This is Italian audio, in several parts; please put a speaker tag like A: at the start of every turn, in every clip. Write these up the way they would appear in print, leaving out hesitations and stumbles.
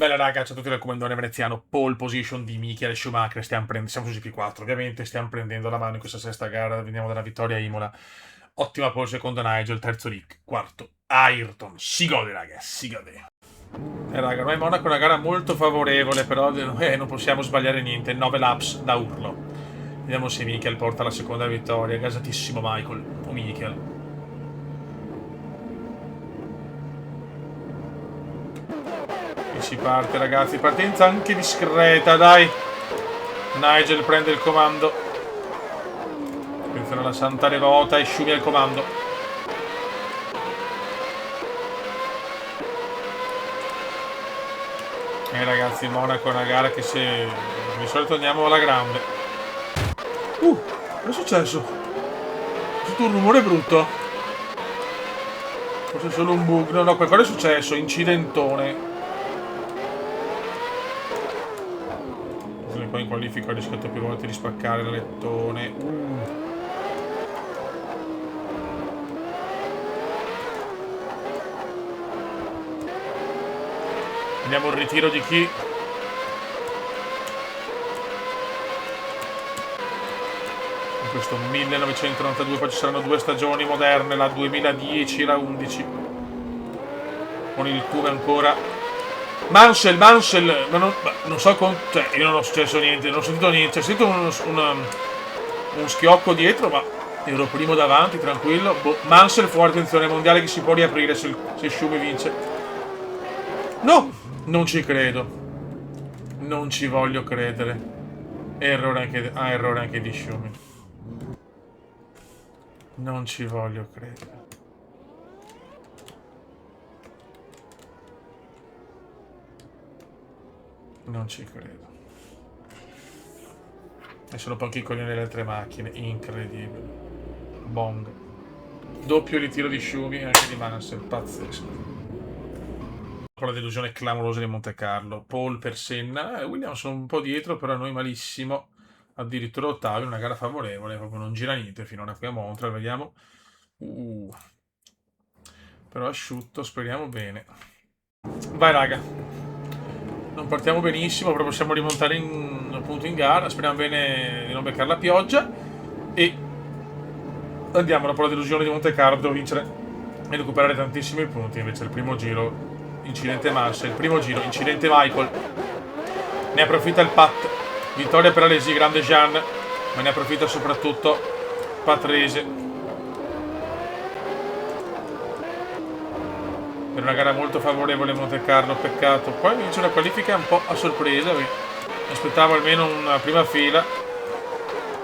A: Bella raga, ciao a tutti dal comandone veneziano, pole position di Michael Schumacher, siamo su GP4 ovviamente, stiamo prendendo la mano in questa sesta gara, veniamo dalla vittoria a Imola, ottima pole secondo Nigel, terzo Rick, quarto Ayrton, si gode raga, si gode. Raga, ormai Monaco è una gara molto favorevole, però non possiamo sbagliare niente, 9 laps da urlo. Vediamo se Michael porta la seconda vittoria, gasatissimo Michael, o Michael. E si parte ragazzi, partenza anche discreta, dai. Nigel prende il comando. Attenzione alla Santa Devota e Schumi al comando. Ragazzi, Monaco è una gara che se di solito andiamo alla grande. Cosa è successo? Ho sentito un rumore brutto. Forse è solo un bug. No, qualcosa è successo, incidentone. Poi in qualifica ho rischiato più volte di spaccare l'alettone. Andiamo al ritiro di chi? In questo 1992, poi ci saranno due stagioni moderne, la 2010 e la 11. Con il Cume ancora. Mansell, ma non so cioè io non ho successo niente, non ho sentito niente, ho sentito un schiocco dietro, ma ero primo davanti, tranquillo. Mansell fuori, attenzione, mondiale che si può riaprire se Schumi vince. No! Non ci credo. Non ci voglio credere. Errore anche di Schumi. Non ci voglio credere. Non ci credo. E sono pochi i coglioni delle altre macchine. Incredibile. Bong. Doppio ritiro di Schumi e anche di Mansell. Pazzesco. Con la delusione clamorosa di Monte Carlo. Paul per Senna. Williams sono un po' dietro, però noi malissimo. Addirittura ottavi, una gara favorevole. Proprio non gira niente finora qui a Montreal. Vediamo. Però asciutto, speriamo bene. Vai raga. Non partiamo benissimo, però possiamo rimontare appunto in gara. Speriamo bene di non beccare la pioggia. E andiamo dopo la delusione di Monte Carlo, devo vincere e recuperare tantissimi punti. Invece il primo giro, incidente Mansell. Il primo giro, incidente Michael. Ne approfitta il Pat. Vittoria per Alesi, grande Jean. Ma ne approfitta soprattutto Patrese. Per una gara molto favorevole Monte Carlo, peccato. Poi vince una qualifica un po' a sorpresa, mi aspettavo almeno una prima fila,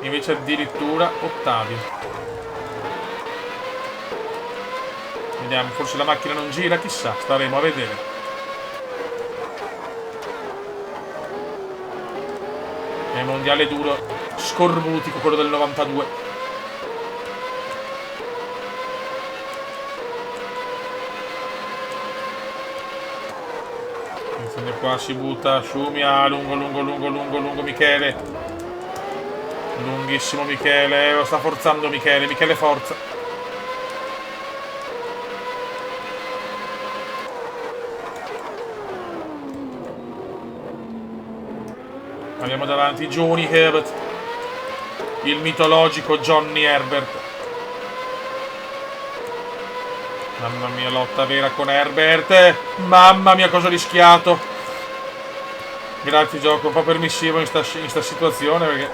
A: invece addirittura ottavi. Vediamo, forse la macchina non gira, chissà, staremo a vedere. È mondiale duro, scorbutico quello del 92. Qua si butta Schumi a lungo Michele. Lunghissimo Michele, lo sta forzando Michele forza. Abbiamo davanti Johnny Herbert, il mitologico Johnny Herbert. Mamma mia, lotta vera con Herbert. Mamma mia, cosa ho rischiato. Grazie gioco, un po' permissivo in sta situazione perché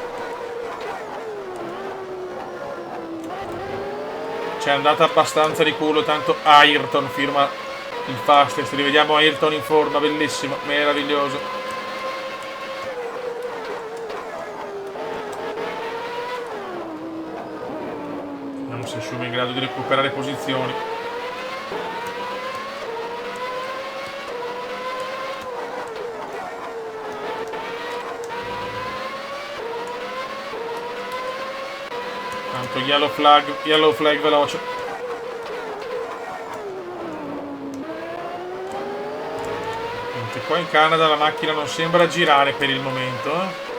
A: c'è andata abbastanza di culo, tanto Ayrton firma il fastest. Rivediamo Ayrton in forma, bellissimo, meraviglioso. Vediamo se Schumi è in grado di recuperare posizioni. Yellow flag veloce. Mentre qua in Canada la macchina non sembra girare per il momento.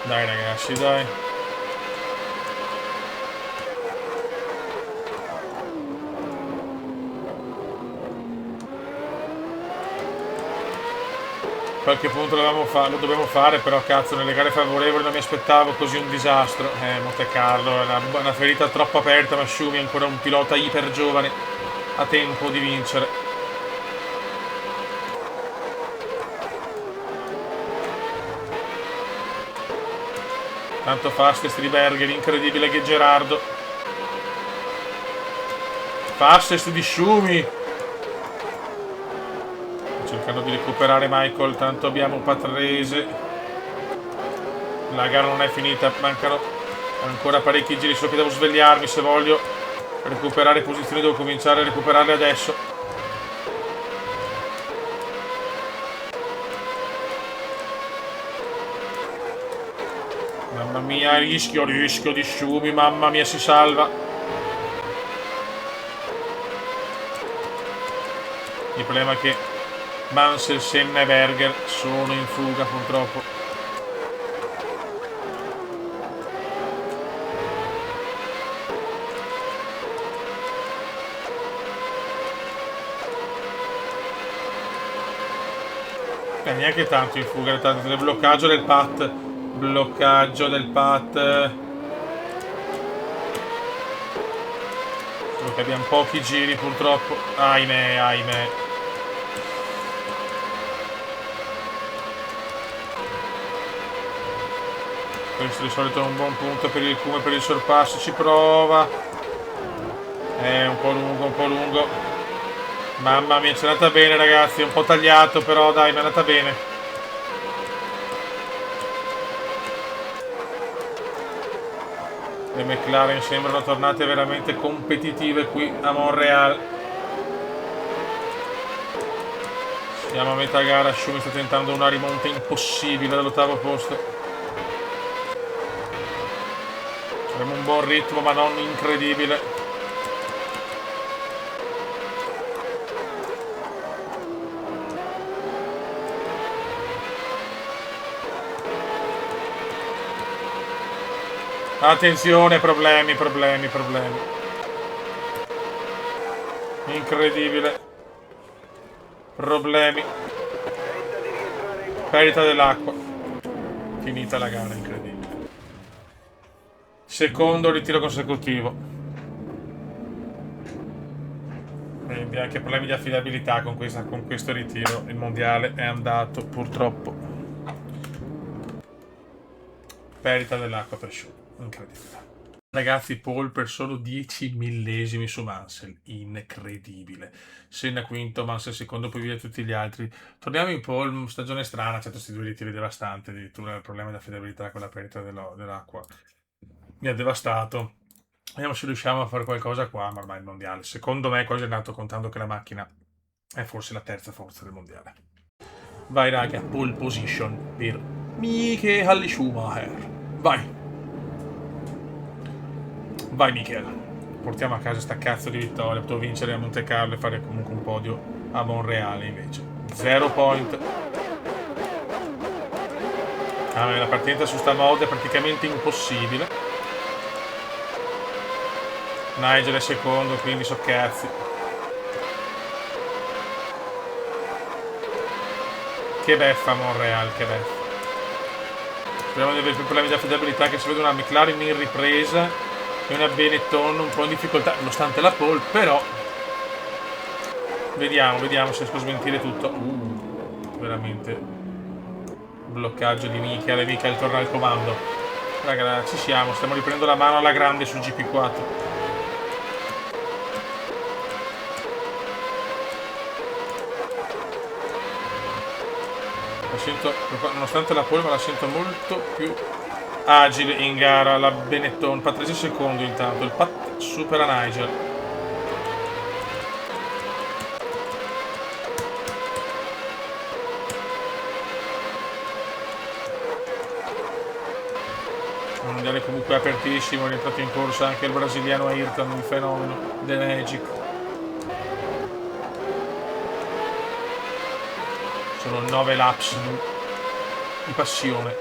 A: Dai ragazzi, dai. Qualche punto lo dobbiamo fare, però cazzo, nelle gare favorevoli non mi aspettavo così un disastro. Monte Carlo, è una ferita troppo aperta, ma Schumi è ancora un pilota iper giovane, ha tempo di vincere. Tanto fastest di Berger, incredibile che Gerardo. Fastest di Schumi. Cercando di recuperare Michael, tanto abbiamo Patrese. La gara non è finita, mancano ancora parecchi giri, so che devo svegliarmi se voglio recuperare posizioni, devo cominciare a recuperarle adesso. Mamma mia, rischio di Schumi, mamma mia, si salva. Il problema è che Mansell, Senna e Berger sono in fuga purtroppo. Neanche tanto in fuga, tanto del bloccaggio del Pat. Bloccaggio del Pat. Solo che abbiamo pochi giri purtroppo. Ahimè, ahimè. Questo di solito è un buon punto per il Cume, per il sorpasso. Ci prova. È un po' lungo, un po' lungo. Mamma mia, ci è andata bene ragazzi. Un po' tagliato, però dai, mi è andata bene. Le McLaren sembrano tornate veramente competitive qui a Montreal. Siamo a metà gara. Schumi sta tentando una rimonta impossibile dall'ottavo posto. Abbiamo un buon ritmo, ma non incredibile. Attenzione, problemi. Incredibile. Problemi. Perdita dell'acqua. Finita la gara, incredibile. Secondo ritiro consecutivo. Quindi anche problemi di affidabilità con questo ritiro. Il mondiale è andato purtroppo. Perdita dell'acqua per Schumi. Incredibile. Ragazzi, pole per solo 10 millesimi su Mansell. Incredibile. Senna quinto, Mansell secondo, poi via tutti gli altri. Torniamo in pole, stagione strana, certo questi due ritiri devastanti, addirittura il problema di affidabilità con la perdita dell'acqua. Mi ha devastato. Vediamo se riusciamo a fare qualcosa qua, ma ormai il mondiale. Secondo me quasi è andato contando che la macchina è forse la terza forza del mondiale. Vai raga, pole position per Michael Schumacher. Vai. Vai Michael. Portiamo a casa sta cazzo di vittoria. Potevo vincere a Monte Carlo e fare comunque un podio a Monreale invece. 0 point. La partenza su sta moda è praticamente impossibile. Nigel è secondo, quindi so cazzi. Che beffa Monreal, che beffa. Speriamo di avere più problemi di affidabilità, che si vede una McLaren in ripresa e una Benetton un po' in difficoltà, nonostante la pole, però vediamo se riesco a smentire tutto. Veramente bloccaggio di Michael torna al comando. Raga, ci siamo, stiamo riprendendo la mano alla grande sul GP4. Nonostante la pole, ma la sento molto più agile in gara la Benetton. Patrese secondo intanto, il Pat supera Nigel. Un mondiale comunque apertissimo, è rientrato in corsa anche il brasiliano Ayrton, il fenomeno The Magic. Sono 9 laps di passione.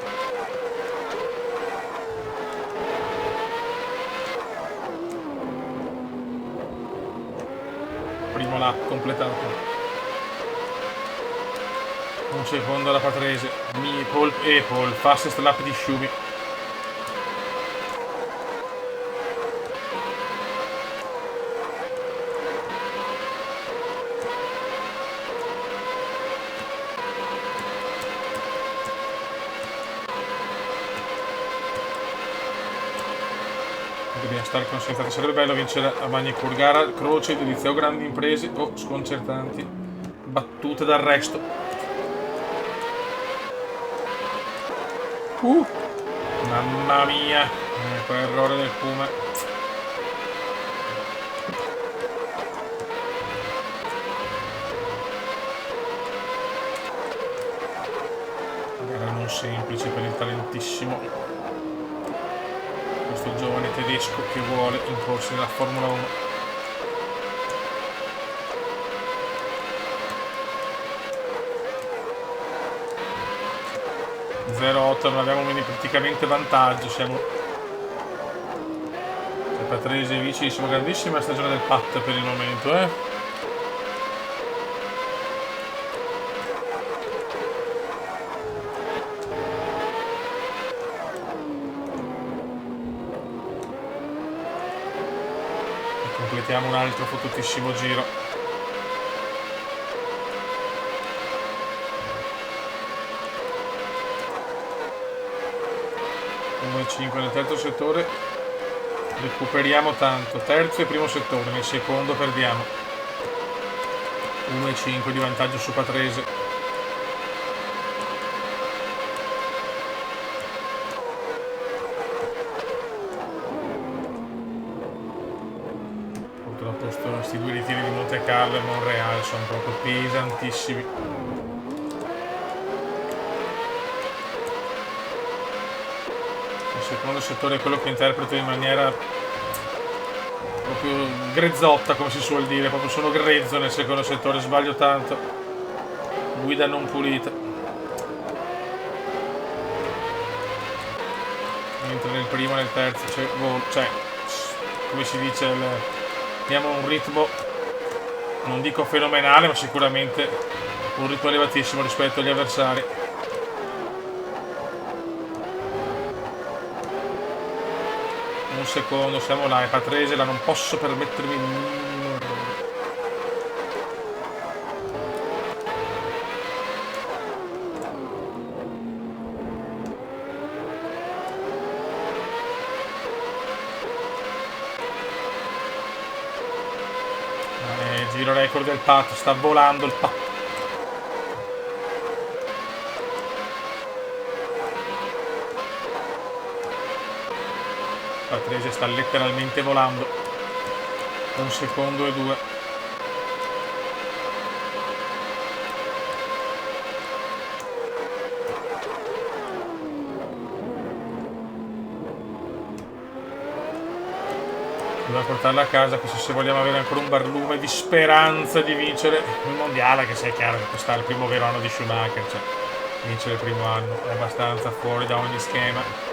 A: primo lap completato. Un secondo alla Patrese. Paul, fastest lap di Schumi. Dobbiamo stare concentrati. Sarebbe bello vincere a Bagni Curgara, croce, delizia o grandi imprese o sconcertanti battute d'arresto. Mamma mia, quell'errore del Kuma. Gara non semplice per il talentissimo questo giovane tedesco che vuole imporsi nella Formula 1. 0,8, non abbiamo quindi praticamente vantaggio, siamo Patrese e vicinissimo, grandissima stagione del Pat per il momento, E completiamo un altro fottutissimo giro. 1,5 nel terzo settore, recuperiamo tanto, terzo e primo settore, nel secondo perdiamo 1,5 di vantaggio su Patrese. Purtroppo questi due ritiri di Monte Carlo e Monreale sono proprio pesantissimi. Il secondo settore è quello che interpreto in maniera proprio grezzotta, come si suol dire, proprio sono grezzo nel secondo settore, sbaglio tanto, guida non pulita, mentre nel primo e nel terzo c'è come si dice, abbiamo un ritmo, non dico fenomenale, ma sicuramente un ritmo elevatissimo rispetto agli avversari. Un secondo, siamo là, e Patrese, la non posso permettermi un errore. Giro record del Pat, sta volando il Pat. Patrese sta letteralmente volando. 1 secondo e 2. Dobbiamo portarla a casa, così se vogliamo avere ancora un barlume di speranza di vincere il mondiale, che sia chiaro che quest'è il primo vero anno di Schumacher, cioè vincere il primo anno è abbastanza fuori da ogni schema.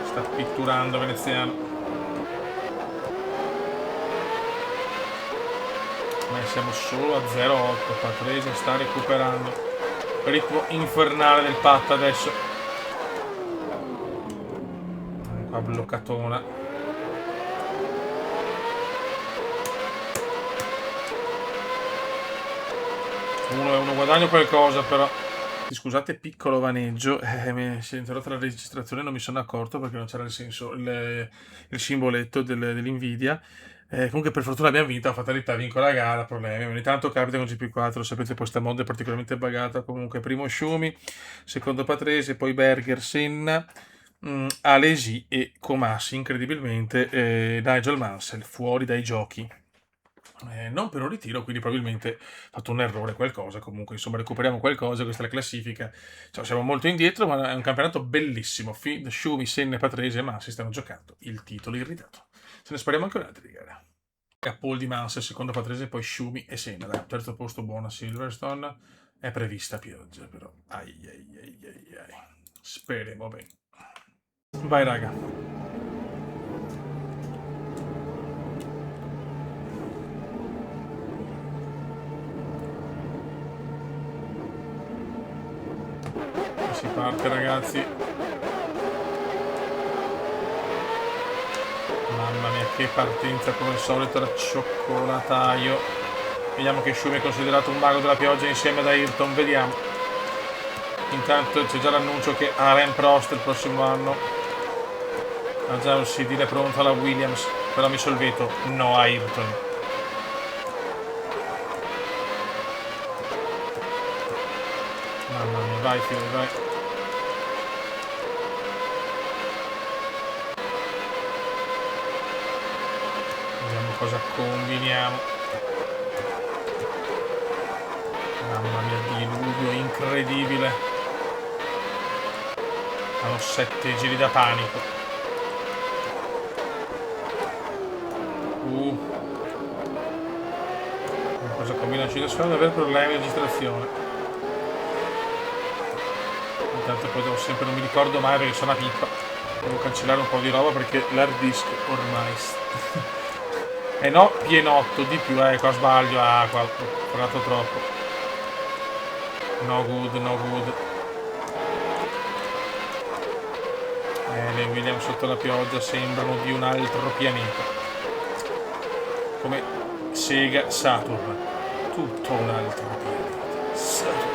A: Sta pitturando veneziano, ma siamo solo a 0,8. Patrese sta recuperando, ritmo infernale del Pat adesso, qua bloccatona. 1-1, guadagno qualcosa però. Scusate, piccolo vaneggio, mi si è interrotta la registrazione, non mi sono accorto perché non c'era il simboletto dell'Nvidia. Comunque per fortuna abbiamo vinto, a fatalità vinco la gara, problemi. Ogni tanto capita con GP4, sapete questa mod è particolarmente bugata. Comunque primo Schumi, secondo Patrese, poi Berger, Senna, Alesi e Comassi, incredibilmente Nigel Mansell fuori dai giochi. Non per un ritiro, quindi probabilmente ho fatto un errore, qualcosa. Comunque, insomma, recuperiamo qualcosa. Questa è la classifica. Cioè, siamo molto indietro, ma è un campionato bellissimo. Schumi, Senna e Patrese, ma si stanno giocando il titolo irritato. Ce ne spariamo anche un'altra di gara. Paul di Mansell, secondo Patrese, poi Schumi e Senna. Dai, terzo posto buono a Silverstone. È prevista pioggia, però. Ai ai ai ai ai. Speriamo bene. Vai, raga. Si parte, ragazzi. Mamma mia, che partenza come al solito da cioccolataio. Vediamo che Schumi è considerato un mago della pioggia insieme ad Ayrton, vediamo. Intanto c'è già l'annuncio che Alain Prost il prossimo anno ha già un sedile pronto alla Williams, però mi il veto, no Ayrton. Mamma mia, vai figlio, vai. Vediamo cosa combiniamo. Mamma mia, diluvio incredibile. Hanno 7 giri da panico. Cosa combina Cilesfano ad avere problemi di registrazione. Intanto poi devo sempre, non mi ricordo mai perché sono una pippa. Devo cancellare un po' di roba perché l'hard disk ormai eh no, pienotto di più, qua sbaglio, qua ho parlato troppo. No good, no good. Le Williams sotto la pioggia sembrano di un altro pianeta. Come Sega Saturn. Tutto un altro pianeta. Saturn.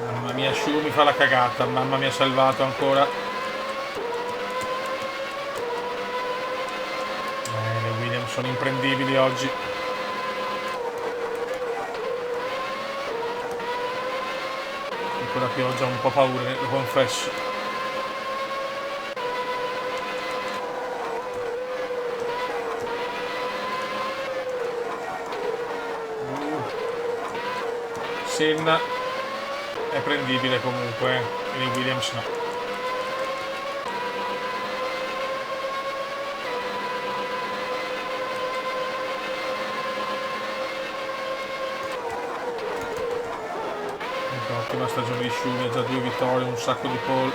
A: Mamma mia, Schumi fa la cagata. Mamma mia, salvato ancora. Le Williams sono imprendibili oggi. La pioggia ho un po' paura, lo confesso. Senna è prendibile comunque, e Williams no. Ottima stagione di Schumi, già 2 vittorie, un sacco di pole.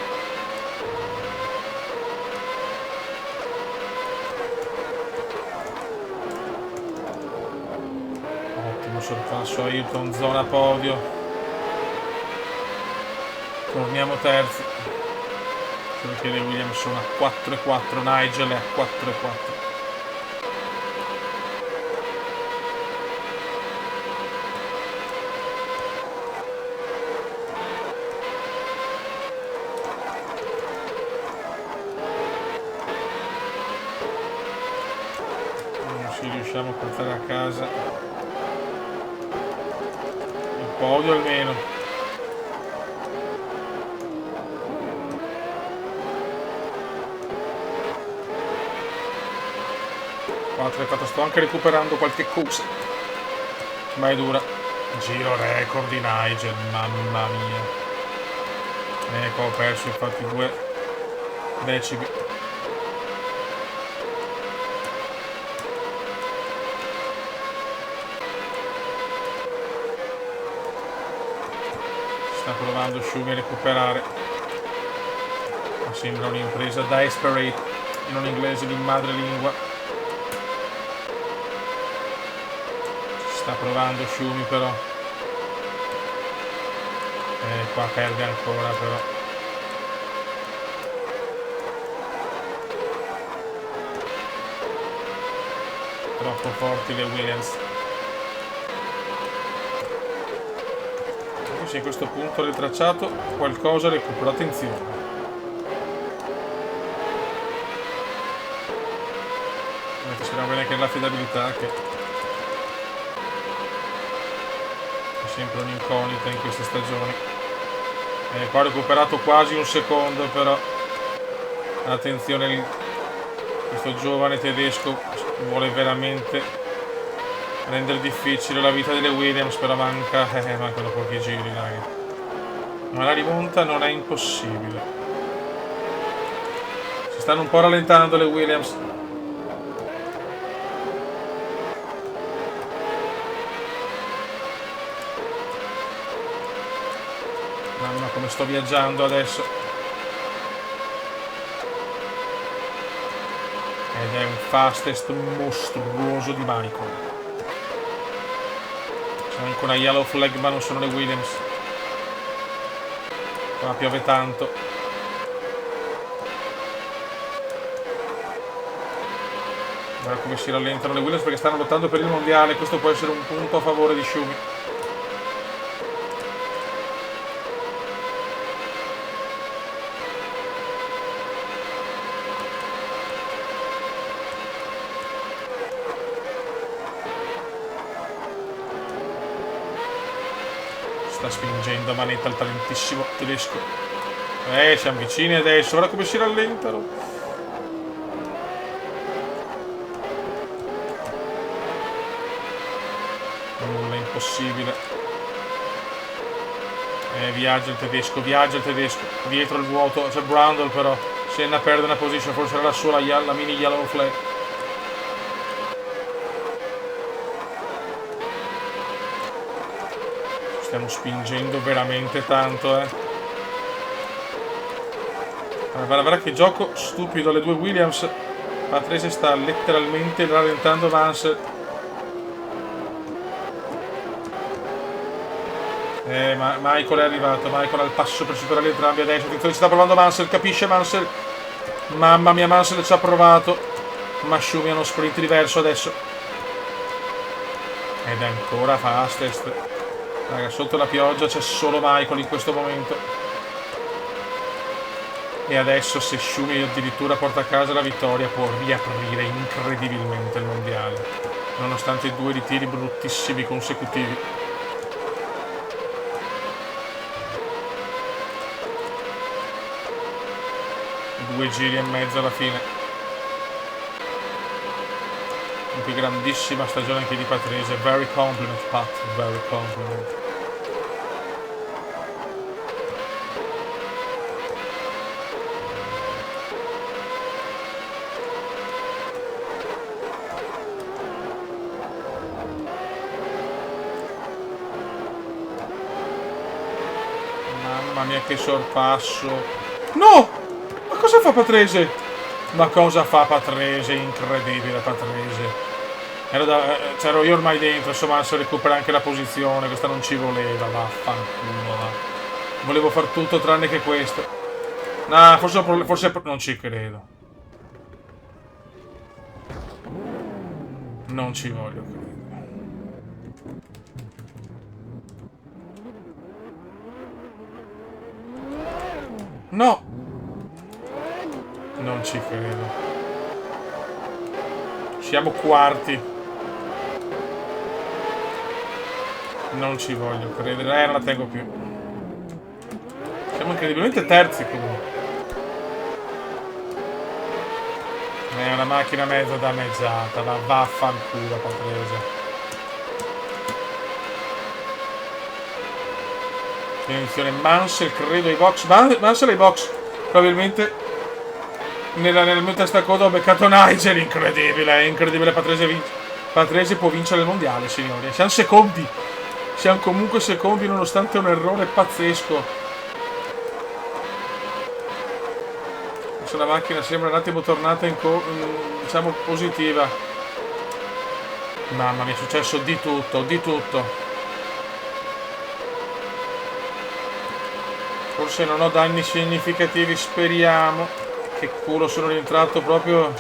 A: Ottimo sorpasso Ayrton, zona podio. Torniamo terzi. Perché le Williams sono a 4,4, Nigel è a 4,4. Riusciamo a portare a casa il podio almeno. Sto anche recuperando qualche cosa, ma è dura. Giro record di Nigel, mamma mia. Ecco, ho perso infatti 2 decimi. Sta provando Schumi a recuperare, ma sembra un'impresa desperate in un inglese di madrelingua. Sta provando Schumi però, qua perde ancora però. Troppo forti le Williams. Sì, a questo punto del tracciato qualcosa recupero, attenzione. Speriamo bene che l'affidabilità, che è sempre un'incognita in queste stagioni. Qua ho recuperato quasi un secondo, però attenzione, questo giovane tedesco vuole veramente rendere difficile la vita delle Williams, però mancano pochi giri, raga. Ma la rimonta non è impossibile. Si stanno un po' rallentando le Williams. Mamma, come sto viaggiando adesso. Ed è un fastest mostruoso di Michael. C'è anche una yellow flag, ma non sono le Williams. Qua piove tanto. Guarda come si rallentano le Williams perché stanno lottando per il mondiale. Questo può essere un punto a favore di Schumi. Sta spingendo a manetta il talentissimo tedesco. Siamo vicini adesso. Guarda come si rallentano. Nulla impossibile. Viaggia il tedesco. Dietro il vuoto. C'è Brundle però. Senna perde una position. Forse era la sua la mini yellow flag. Stiamo spingendo veramente tanto, Guarda che gioco stupido le due Williams. Patrese sta letteralmente rallentando Mansell. Michael è arrivato. Michael ha il passo per superare entrambi adesso. Attenzione, ci sta provando Mansell. Capisce Mansell. Mamma mia, Mansell ci ha provato. Ma Schumi ha uno sprint diverso adesso. Ed è ancora fastest. Raga, sotto la pioggia c'è solo Michael in questo momento. E adesso se Schumi addirittura porta a casa la vittoria può riaprire incredibilmente il mondiale. Nonostante 2 ritiri bruttissimi consecutivi. Due giri e mezzo alla fine. Che grandissima stagione anche di Patrese. Very compliment, Pat. Very compliment. Mamma mia che sorpasso. No! Ma cosa fa Patrese? Ma cosa fa Patrese? Incredibile Patrese. C'ero io ormai dentro, insomma, se recupera anche la posizione, questa non ci voleva, vaffanculo, va. Volevo far tutto tranne che questo. Nah, forse non ci credo. Non ci voglio credere. No! Non ci credo. Siamo quarti. Non ci voglio credere, non la tengo più. Siamo incredibilmente terzi comunque. È una macchina mezza danneggiata, ma vaffanculo Patrese. Attenzione, Mansell credo ai box. Mansell ai box. Probabilmente nel mio testacoda ho beccato Nigel. Incredibile, incredibile. Patrese può vincere il mondiale, signori. Siamo secondi. Siamo comunque secondi nonostante un errore pazzesco. Adesso la macchina sembra un attimo tornata diciamo positiva. Mamma mia, è successo di tutto, di tutto. Forse non ho danni significativi, speriamo. Che culo, sono rientrato proprio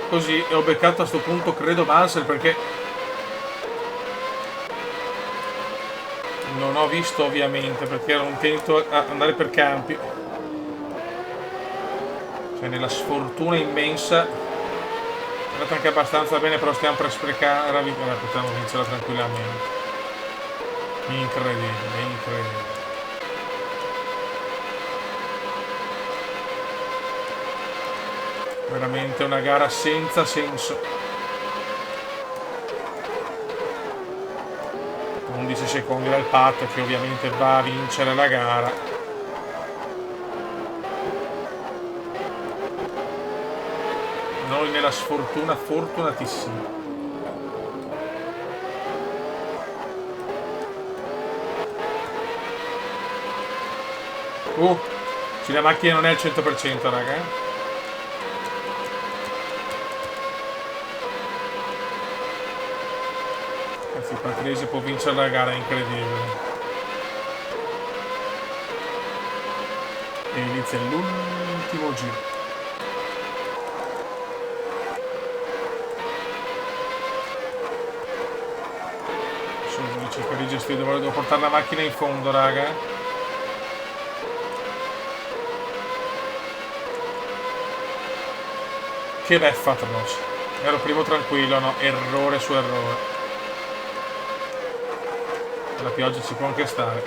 A: così e ho beccato a sto punto credo Mansell perché non ho visto ovviamente perché ero intento a andare per campi. Cioè nella sfortuna immensa è andata anche abbastanza bene, però stiamo per sprecare la vita, potremmo vincerla tranquillamente. Incredibile, incredibile. Veramente una gara senza senso. 11 secondi dal Pat, che ovviamente va a vincere la gara. Noi nella sfortuna fortunatissima. Sì, la macchina non è al 100%, raga. Anzi, Patrese può vincere la gara, è incredibile. E inizia l'ultimo giro. Sono cerca di gestire, devo portare la macchina in fondo, raga. Che beffa atroce. Ero primo tranquillo, no? Errore su errore. La pioggia ci può anche stare.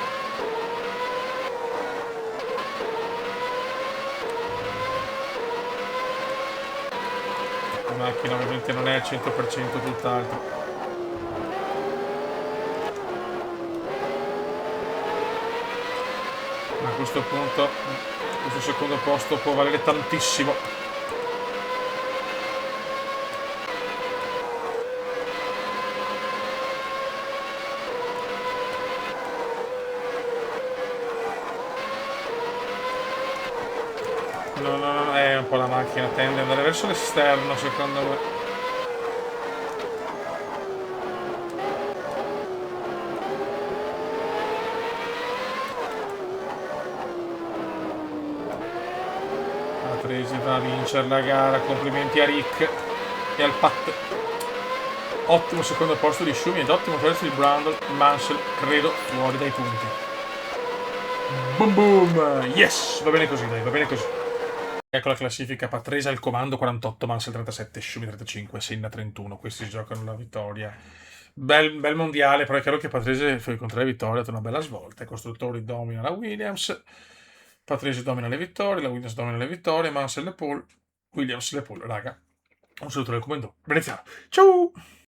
A: La macchina ovviamente non è al 100%, tutt'altro. Ma a questo punto questo secondo posto può valere tantissimo. No, è un po' la macchina, tende ad andare verso l'esterno, secondo me. Patrese va a vincere la gara, complimenti a Rick e al Pat. Ottimo secondo posto di Schumi ed ottimo terzo di Brundle. Mansell credo fuori dai punti. Boom boom! Yes! Va bene così, dai, va bene così. Ecco la classifica: Patrese al comando 48, Mansell 37, Schumi 35, Senna 31. Questi si giocano la vittoria. Bel mondiale, però è chiaro che Patrese con 3 vittorie ha dato una bella svolta. I costruttori domina la Williams, Patrese domina le vittorie, la Williams domina le vittorie, Mansell e Paul, Williams e Paul, raga. Un saluto del comando veneziano. Ciao!